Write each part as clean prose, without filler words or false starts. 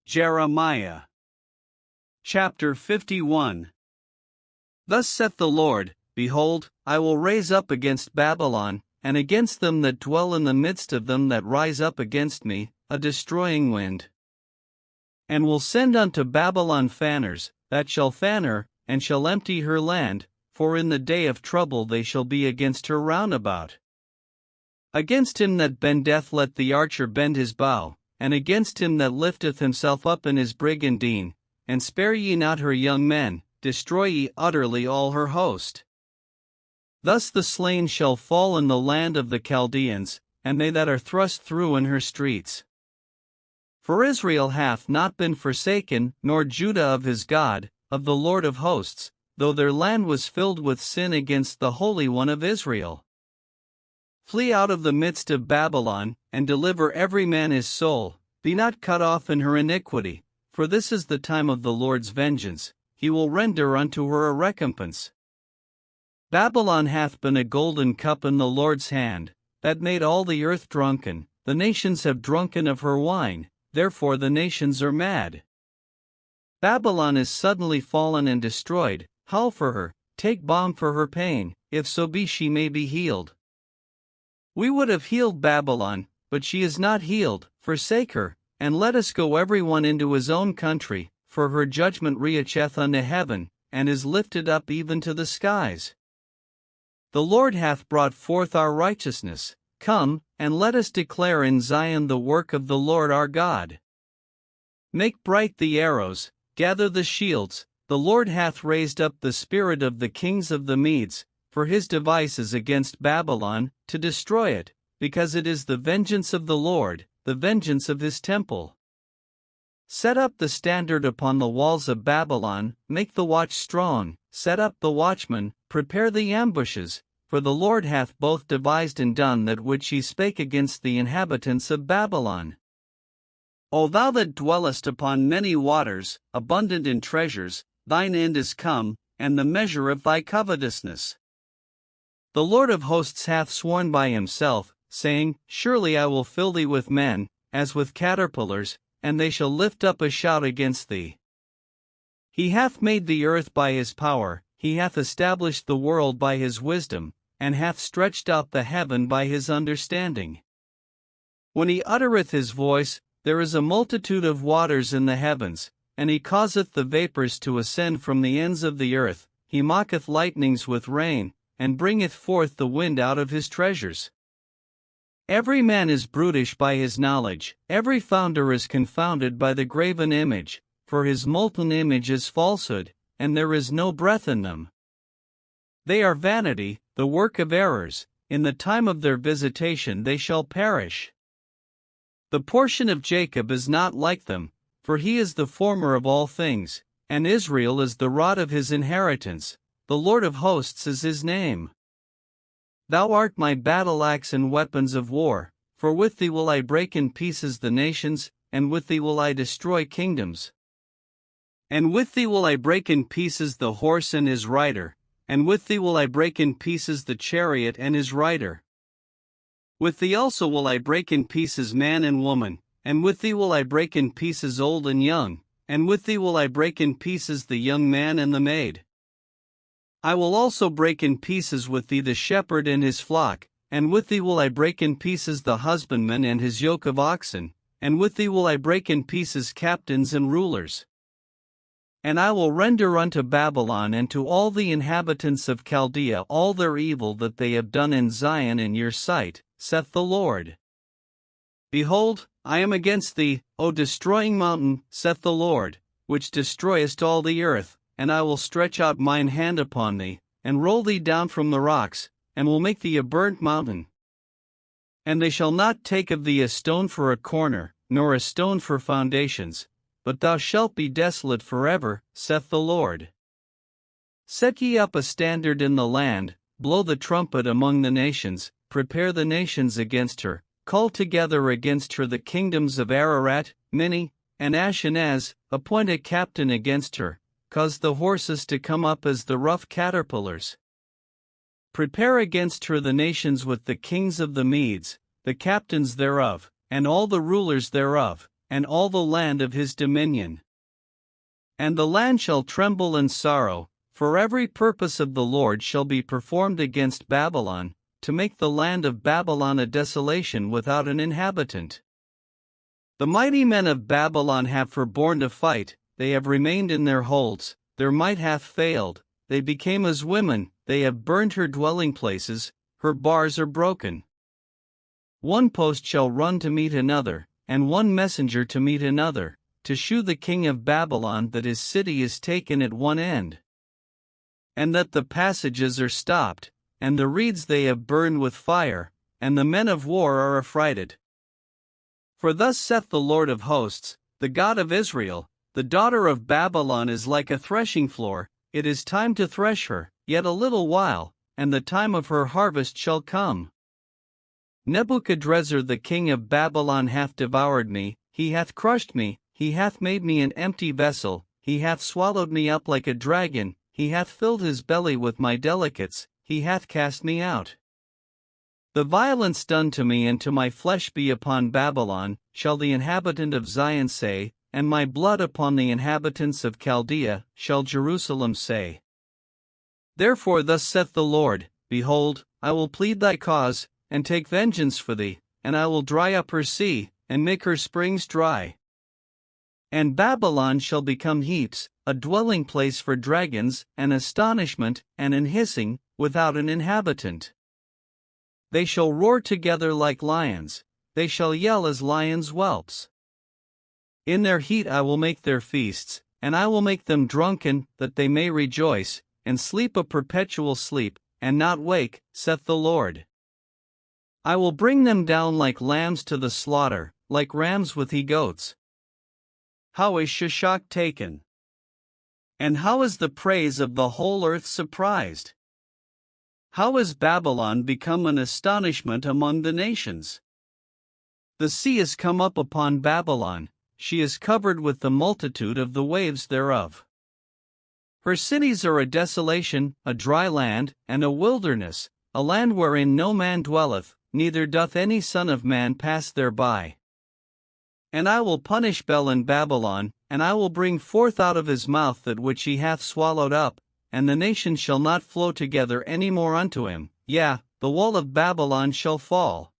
Jeremiah. Chapter 51. Thus saith the Lord, Behold, I will raise up against Babylon, and against them that dwell in the midst of them that rise up against me, a destroying wind. And will send unto Babylon fanners, that shall fan her, and shall empty her land, for in the day of trouble they shall be against her round about. Against him that bendeth let the archer bend his bow, and against him that lifteth himself up in his brigandine, and spare ye not her young men, destroy ye utterly all her host. Thus the slain shall fall in the land of the Chaldeans, and they that are thrust through in her streets. For Israel hath not been forsaken, nor Judah of his God, of the Lord of hosts, though their land was filled with sin against the Holy One of Israel. Flee out of the midst of Babylon, and deliver every man his soul, be not cut off in her iniquity, for this is the time of the Lord's vengeance, he will render unto her a recompense. Babylon hath been a golden cup in the Lord's hand, that made all the earth drunken, the nations have drunken of her wine, therefore the nations are mad. Babylon is suddenly fallen and destroyed, howl for her, take balm for her pain, if so be she may be healed. We would have healed Babylon, but she is not healed, forsake her, and let us go every one into his own country, for her judgment reacheth unto heaven, and is lifted up even to the skies. The Lord hath brought forth our righteousness, come, and let us declare in Zion the work of the Lord our God. Make bright the arrows, gather the shields, the Lord hath raised up the spirit of the kings of the Medes, for his device is against Babylon, to destroy it, because it is the vengeance of the Lord, the vengeance of his temple. Set up the standard upon the walls of Babylon, make the watch strong, set up the watchmen, prepare the ambushes, for the Lord hath both devised and done that which he spake against the inhabitants of Babylon. O thou that dwellest upon many waters, abundant in treasures, thine end is come, and the measure of thy covetousness. The Lord of hosts hath sworn by himself, saying, Surely I will fill thee with men, as with caterpillars, and they shall lift up a shout against thee. He hath made the earth by his power, he hath established the world by his wisdom, and hath stretched out the heaven by his understanding. When he uttereth his voice, there is a multitude of waters in the heavens, and he causeth the vapors to ascend from the ends of the earth, he mocketh lightnings with rain, and bringeth forth the wind out of his treasures. Every man is brutish by his knowledge, every founder is confounded by the graven image, for his molten image is falsehood, and there is no breath in them. They are vanity, the work of errors, in the time of their visitation they shall perish. The portion of Jacob is not like them, for he is the former of all things, and Israel is the rod of his inheritance, the Lord of hosts is his name. Thou art my battle axe and weapons of war, for with thee will I break in pieces the nations, and with thee will I destroy kingdoms. And with thee will I break in pieces the horse and his rider, and with thee will I break in pieces the chariot and his rider. With thee also will I break in pieces man and woman, and with thee will I break in pieces old and young, and with thee will I break in pieces the young man and the maid. I will also break in pieces with thee the shepherd and his flock, and with thee will I break in pieces the husbandman and his yoke of oxen, and with thee will I break in pieces captains and rulers. And I will render unto Babylon and to all the inhabitants of Chaldea all their evil that they have done in Zion in your sight, saith the Lord. Behold, I am against thee, O destroying mountain, saith the Lord, which destroyest all the earth, and I will stretch out mine hand upon thee, and roll thee down from the rocks, and will make thee a burnt mountain. And they shall not take of thee a stone for a corner, nor a stone for foundations, but thou shalt be desolate forever, saith the Lord. Set ye up a standard in the land, blow the trumpet among the nations, prepare the nations against her, call together against her the kingdoms of Ararat, Minni, and Ashkenaz, appoint a captain against her, cause the horses to come up as the rough caterpillars. Prepare against her the nations with the kings of the Medes, the captains thereof, and all the rulers thereof, and all the land of his dominion. And the land shall tremble and sorrow, for every purpose of the Lord shall be performed against Babylon, to make the land of Babylon a desolation without an inhabitant. The mighty men of Babylon have forborne to fight, they have remained in their holds, their might hath failed, they became as women, they have burned her dwelling places, her bars are broken. One post shall run to meet another, and one messenger to meet another, to shew the king of Babylon that his city is taken at one end, and that the passages are stopped, and the reeds they have burned with fire, and the men of war are affrighted. For thus saith the Lord of hosts, the God of Israel, the daughter of Babylon is like a threshing floor, it is time to thresh her, yet a little while, and the time of her harvest shall come. Nebuchadrezzar the king of Babylon hath devoured me, he hath crushed me, he hath made me an empty vessel, he hath swallowed me up like a dragon, he hath filled his belly with my delicates, he hath cast me out. The violence done to me and to my flesh be upon Babylon, shall the inhabitant of Zion say, and my blood upon the inhabitants of Chaldea, shall Jerusalem say. Therefore thus saith the Lord, Behold, I will plead thy cause, and take vengeance for thee, and I will dry up her sea, and make her springs dry. And Babylon shall become heaps, a dwelling place for dragons, an astonishment, and an hissing, without an inhabitant. They shall roar together like lions, they shall yell as lions' whelps. In their heat I will make their feasts, and I will make them drunken, that they may rejoice, and sleep a perpetual sleep, and not wake, saith the Lord. I will bring them down like lambs to the slaughter, like rams with he-goats. How is Shishak taken? And how is the praise of the whole earth surprised? How is Babylon become an astonishment among the nations? The sea is come up upon Babylon, she is covered with the multitude of the waves thereof. Her cities are a desolation, a dry land, and a wilderness, a land wherein no man dwelleth, neither doth any son of man pass thereby. And I will punish Bel in Babylon, and I will bring forth out of his mouth that which he hath swallowed up, and the nations shall not flow together any more unto him, yea, the wall of Babylon shall fall.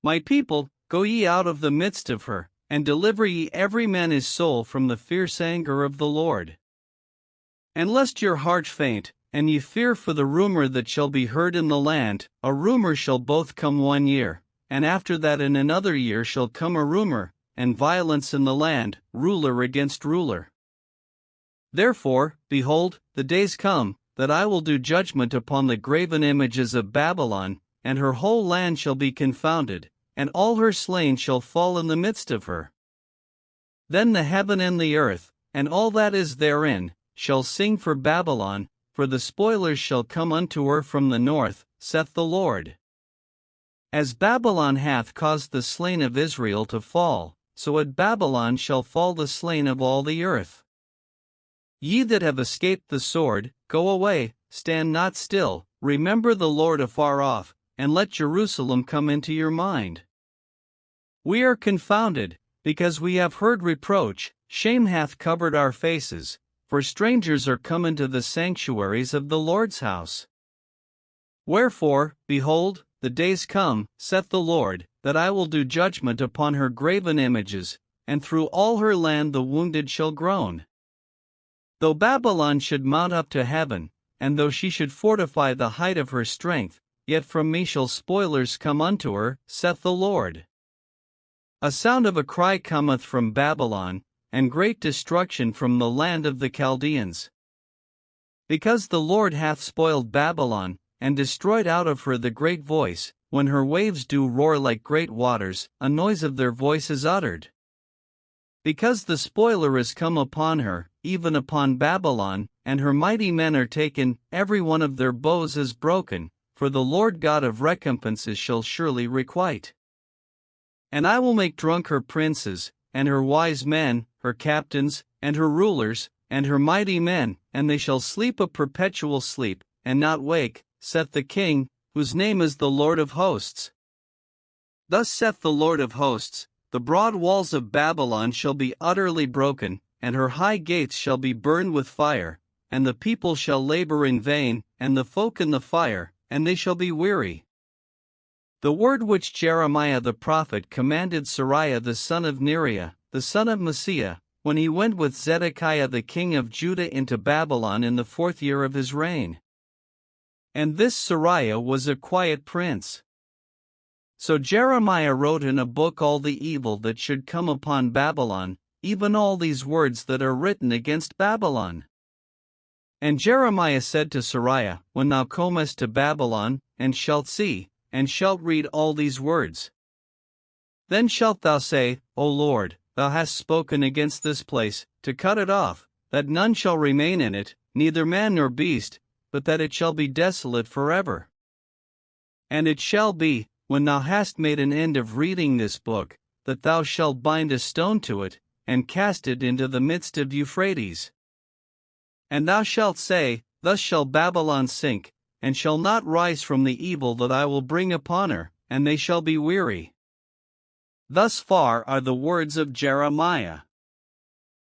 My people, go ye out of the midst of her, and deliver ye every man his soul from the fierce anger of the Lord. And lest your heart faint, and ye fear for the rumor that shall be heard in the land, a rumor shall both come 1 year, and after that in another year shall come a rumor, and violence in the land, ruler against ruler. Therefore, behold, the days come, that I will do judgment upon the graven images of Babylon, and her whole land shall be confounded, and all her slain shall fall in the midst of her. Then the heaven and the earth, and all that is therein, shall sing for Babylon, for the spoilers shall come unto her from the north, saith the Lord. As Babylon hath caused the slain of Israel to fall, so at Babylon shall fall the slain of all the earth. Ye that have escaped the sword, go away, stand not still, remember the Lord afar off, and let Jerusalem come into your mind. We are confounded, because we have heard reproach, shame hath covered our faces, for strangers are come into the sanctuaries of the Lord's house. Wherefore, behold, the days come, saith the Lord, that I will do judgment upon her graven images, and through all her land the wounded shall groan. Though Babylon should mount up to heaven, and though she should fortify the height of her strength, yet from me shall spoilers come unto her, saith the Lord. A sound of a cry cometh from Babylon, and great destruction from the land of the Chaldeans. Because the Lord hath spoiled Babylon, and destroyed out of her the great voice, when her waves do roar like great waters, a noise of their voice is uttered. Because the spoiler is come upon her, even upon Babylon, and her mighty men are taken, every one of their bows is broken, for the Lord God of recompenses shall surely requite. And I will make drunk her princes, and her wise men, her captains, and her rulers, and her mighty men, and they shall sleep a perpetual sleep, and not wake, saith the King, whose name is the Lord of hosts. Thus saith the Lord of hosts, the broad walls of Babylon shall be utterly broken, and her high gates shall be burned with fire, and the people shall labor in vain, and the folk in the fire, and they shall be weary. The word which Jeremiah the prophet commanded Seraiah the son of Neriah, the son of Messiah, when he went with Zedekiah the king of Judah into Babylon in the 4th year of his reign. And this Seraiah was a quiet prince. So Jeremiah wrote in a book all the evil that should come upon Babylon, even all these words that are written against Babylon. And Jeremiah said to Seraiah, When thou comest to Babylon, and shalt see, and shalt read all these words, then shalt thou say, O Lord, thou hast spoken against this place, to cut it off, that none shall remain in it, neither man nor beast, but that it shall be desolate forever. And it shall be, when thou hast made an end of reading this book, that thou shalt bind a stone to it, and cast it into the midst of Euphrates. And thou shalt say, Thus shall Babylon sink, and shall not rise from the evil that I will bring upon her, and they shall be weary. Thus far are the words of Jeremiah.